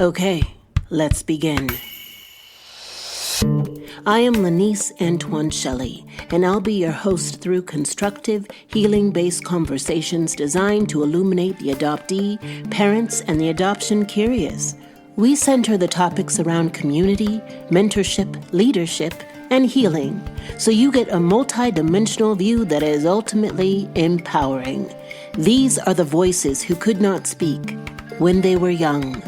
Okay, let's begin. I am Lanice Antoine Shelley, and I'll be your host through constructive, healing-based conversations designed to illuminate the adoptee, parents, and the adoption curious. We center the topics around community, mentorship, leadership, and healing, so you get a multi-dimensional view that is ultimately empowering. These are the voices who could not speak when they were young.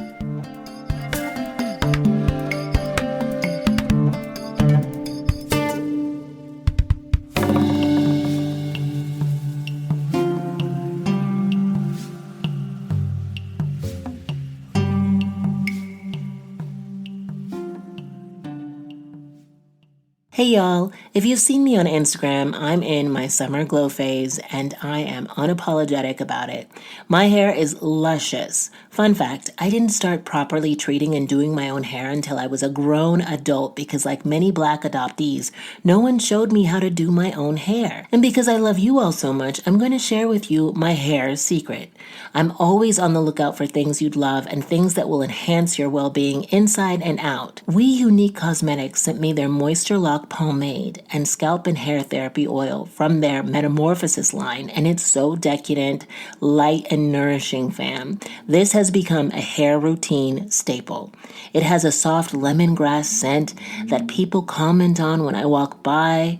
Hey y'all, if you've seen me on Instagram, I'm in my summer glow phase and I am unapologetic about it. My hair is luscious. Fun fact, I didn't start properly treating and doing my own hair until I was a grown adult because like many Black adoptees, no one showed me how to do my own hair. And because I love you all so much, I'm going to share with you my hair secret. I'm always on the lookout for things you'd love and things that will enhance your well-being inside and out. We Unique Cosmetics sent me their Moisture Lock pomade and scalp and hair therapy oil from their Metamorphosis line, and it's so decadent, light, and nourishing, fam. This has become a hair routine staple. It has a soft lemongrass scent that people comment on when I walk by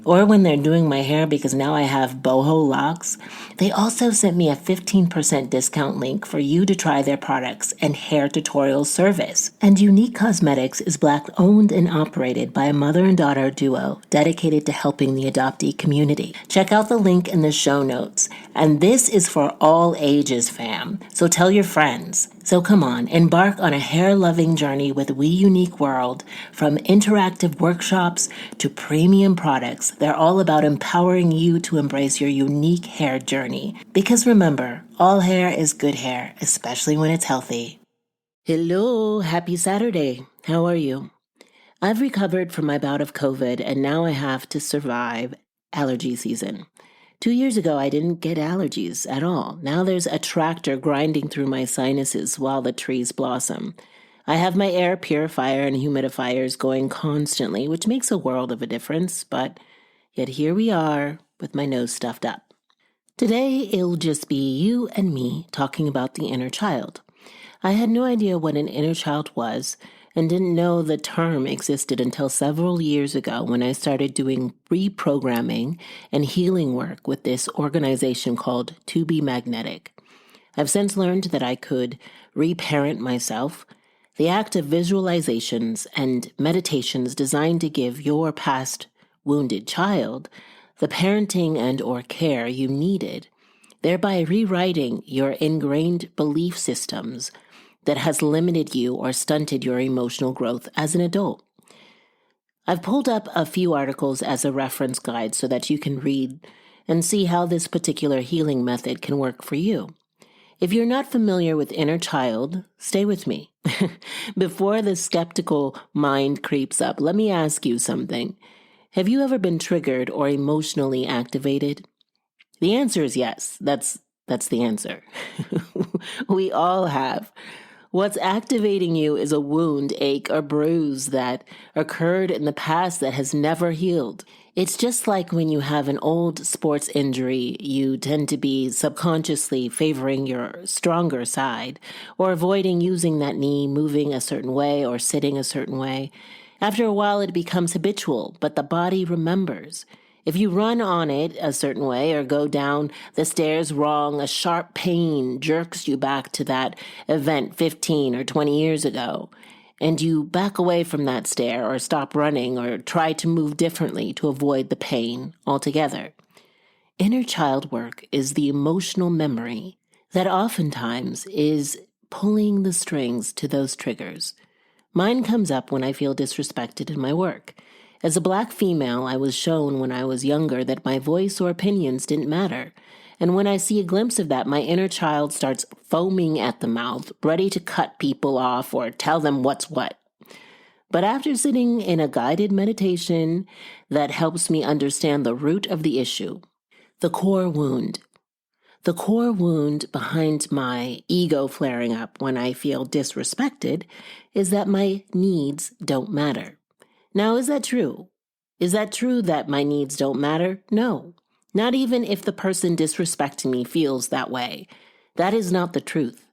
or when they're doing my hair because now I have boho locks. They also sent me a 15% discount link for you to try their products and hair tutorial service. And Unique Cosmetics is Black owned and operated by a mother and daughter duo dedicated to helping the adoptee community. Check out the link in the show notes. And this is for all ages, fam. So tell your friends. So come on, embark on a hair-loving journey with We Unique World. From interactive workshops to premium products, they're all about empowering you to embrace your unique hair journey. Because remember, all hair is good hair, especially when it's healthy. Hello, happy Saturday. How are you? I've recovered from my bout of COVID, and now I have to survive allergy season. 2 years ago, I didn't get allergies at all. Now there's a tractor grinding through my sinuses while the trees blossom. I have my air purifier and humidifiers going constantly, which makes a world of a difference, but yet here we are with my nose stuffed up. Today, it'll just be you and me talking about the inner child. I had no idea what an inner child was and didn't know the term existed until several years ago when I started doing reprogramming and healing work with this organization called To Be Magnetic. I've since learned that I could reparent myself. The act of visualizations and meditations designed to give your past wounded child the parenting and or care you needed, thereby rewriting your ingrained belief systems that has limited you or stunted your emotional growth as an adult. I've pulled up a few articles as a reference guide so that you can read and see how this particular healing method can work for you. If you're not familiar with inner child, stay with me. Before the skeptical mind creeps up, let me ask you something. Have you ever been triggered or emotionally activated? The answer is yes. That's the answer. We all have. What's activating you is a wound, ache, or bruise that occurred in the past that has never healed. It's just like when you have an old sports injury, you tend to be subconsciously favoring your stronger side or avoiding using that knee, moving a certain way or sitting a certain way. After a while, it becomes habitual, but the body remembers. If you run on it a certain way or go down the stairs wrong, a sharp pain jerks you back to that event 15 or 20 years ago, and you back away from that stair or stop running or try to move differently to avoid the pain altogether. Inner child work is the emotional memory that oftentimes is pulling the strings to those triggers. Mine comes up when I feel disrespected in my work. As a Black female, I was shown when I was younger that my voice or opinions didn't matter. And when I see a glimpse of that, my inner child starts foaming at the mouth, ready to cut people off or tell them what's what. But after sitting in a guided meditation that helps me understand the root of the issue, the core wound, The core wound behind my ego flaring up when I feel disrespected is that my needs don't matter. Now, is that true? Is that true that my needs don't matter? No. Not even if the person disrespecting me feels that way. That is not the truth.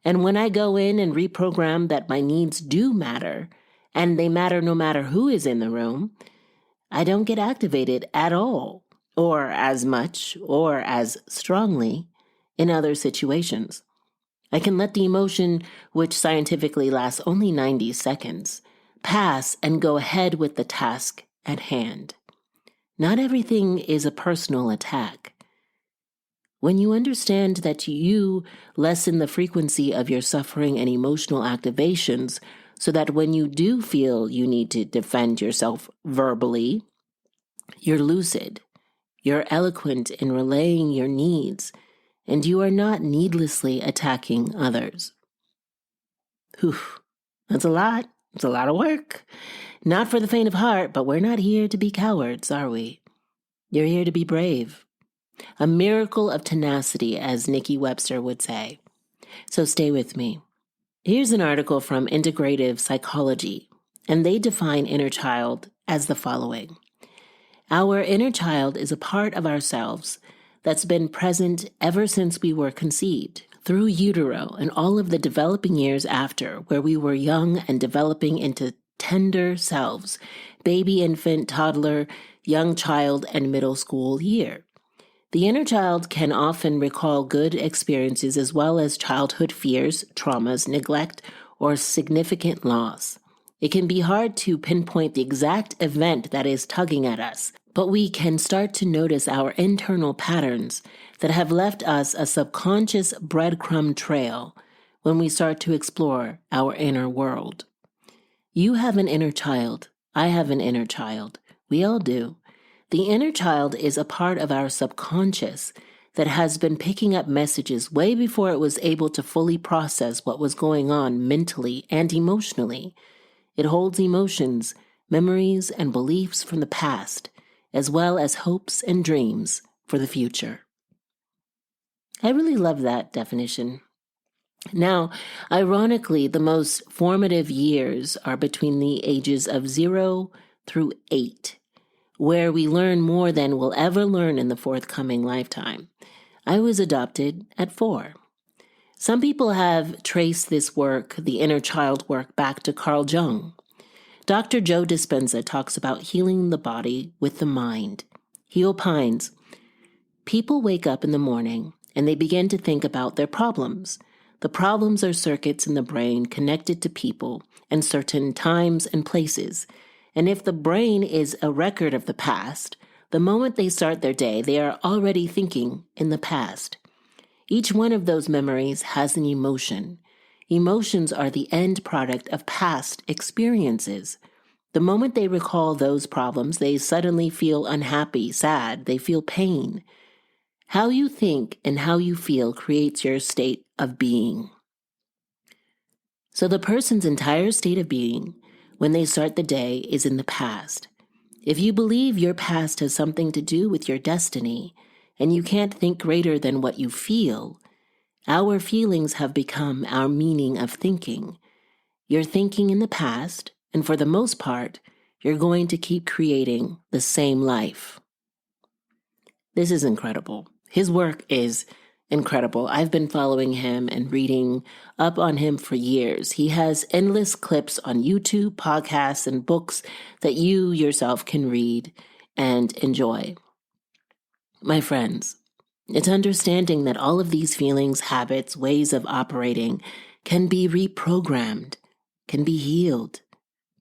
And when I go in and reprogram that my needs do matter, and they matter no matter who is in the room, I don't get activated at all, or as much, or as strongly in other situations. I can let the emotion, which scientifically lasts only 90 seconds, pass and go ahead with the task at hand. Not everything is a personal attack. When you understand that you lessen the frequency of your suffering and emotional activations so that when you do feel you need to defend yourself verbally, you're lucid, you're eloquent in relaying your needs, and you are not needlessly attacking others. Whew, that's a lot. It's a lot of work. Not for the faint of heart, but we're not here to be cowards, are we? You're here to be brave. A miracle of tenacity, as Nikki Webster would say. So stay with me. Here's an article from Integrative Psychology, and they define inner child as the following. Our inner child is a part of ourselves that's been present ever since we were conceived, through utero and all of the developing years after, where we were young and developing into tender selves, baby, infant, toddler, young child, and middle school year. The inner child can often recall good experiences as well as childhood fears, traumas, neglect, or significant loss. It can be hard to pinpoint the exact event that is tugging at us, but we can start to notice our internal patterns that have left us a subconscious breadcrumb trail when we start to explore our inner world. You have an inner child. I have an inner child. We all do. The inner child is a part of our subconscious that has been picking up messages way before it was able to fully process what was going on mentally and emotionally. It holds emotions, memories, and beliefs from the past, as well as hopes and dreams for the future. I really love that definition. Now, ironically, the most formative years are between the ages of 0 through 8. Where we learn more than we'll ever learn in the forthcoming lifetime. I was adopted at 4. Some people have traced this work, the inner child work, back to Carl Jung. Dr. Joe Dispenza talks about healing the body with the mind. He opines, people wake up in the morning and they begin to think about their problems. The problems are circuits in the brain connected to people and certain times and places. And if the brain is a record of the past, the moment they start their day, they are already thinking in the past. Each one of those memories has an emotion. Emotions are the end product of past experiences. The moment they recall those problems, they suddenly feel unhappy, sad, they feel pain. How you think and how you feel creates your state of being. So the person's entire state of being when they start the day is in the past. If you believe your past has something to do with your destiny, and you can't think greater than what you feel, our feelings have become our meaning of thinking. You're thinking in the past, and for the most part, you're going to keep creating the same life. This is incredible. His work is incredible. I've been following him and reading up on him for years. He has endless clips on YouTube, podcasts, and books that you yourself can read and enjoy. My friends, it's understanding that all of these feelings, habits, ways of operating can be reprogrammed, can be healed,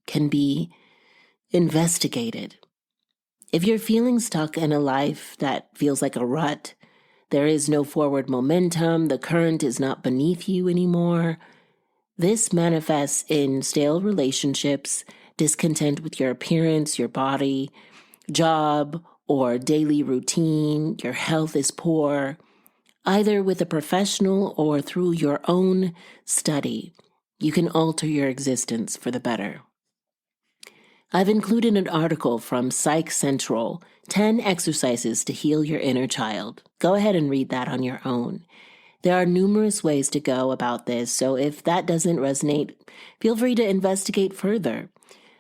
can be investigated. If you're feeling stuck in a life that feels like a rut, there is no forward momentum, the current is not beneath you anymore. This manifests in stale relationships, discontent with your appearance, your body, job, or daily routine. Your health is poor, either with a professional or through your own study. You can alter your existence for the better. I've included an article from Psych Central, 10 Exercises to Heal Your Inner Child. Go ahead and read that on your own. There are numerous ways to go about this, so if that doesn't resonate, feel free to investigate further.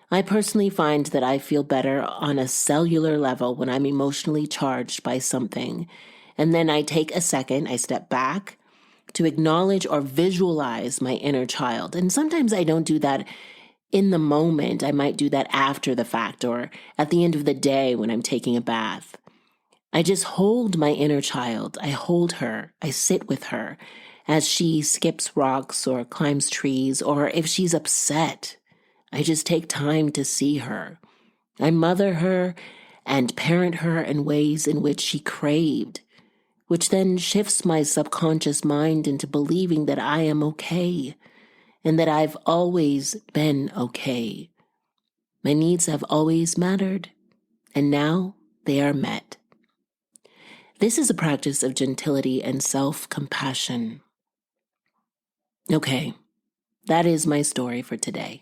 I personally find that I feel better on a cellular level when I'm emotionally charged by something. And then I take a second, I step back to acknowledge or visualize my inner child. And sometimes I don't do that in the moment. I might do that after the fact or at the end of the day when I'm taking a bath. I just hold my inner child. I hold her. I sit with her as she skips rocks or climbs trees, or if she's upset, I just take time to see her. I mother her and parent her in ways in which she craved, which then shifts my subconscious mind into believing that I am okay and that I've always been okay. My needs have always mattered, and now they are met. This is a practice of gentility and self-compassion. Okay, that is my story for today.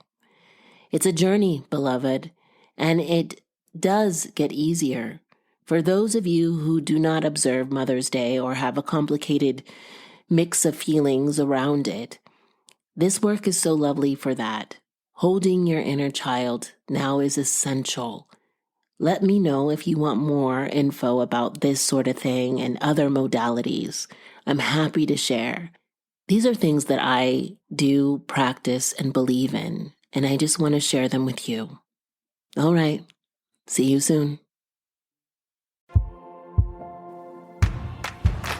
It's a journey, beloved, and it does get easier. For those of you who do not observe Mother's Day or have a complicated mix of feelings around it, this work is so lovely for that. Holding your inner child now is essential. Let me know if you want more info about this sort of thing and other modalities. I'm happy to share. These are things that I do practice and believe in, and I just want to share them with you. All right. See you soon.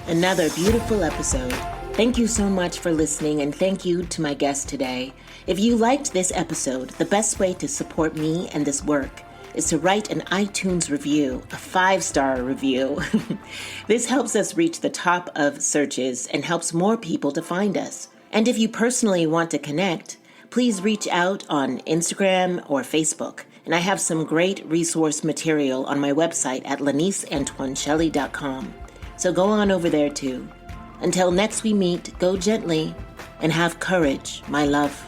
Another beautiful episode. Thank you so much for listening, and thank you to my guest today. If you liked this episode, the best way to support me and this work is to write an iTunes review, a 5-star review. This helps us reach the top of searches and helps more people to find us. And if you personally want to connect, please reach out on Instagram or Facebook. And I have some great resource material on my website at laniceantoineshelley.com. So go on over there too. Until next we meet, go gently and have courage, my love.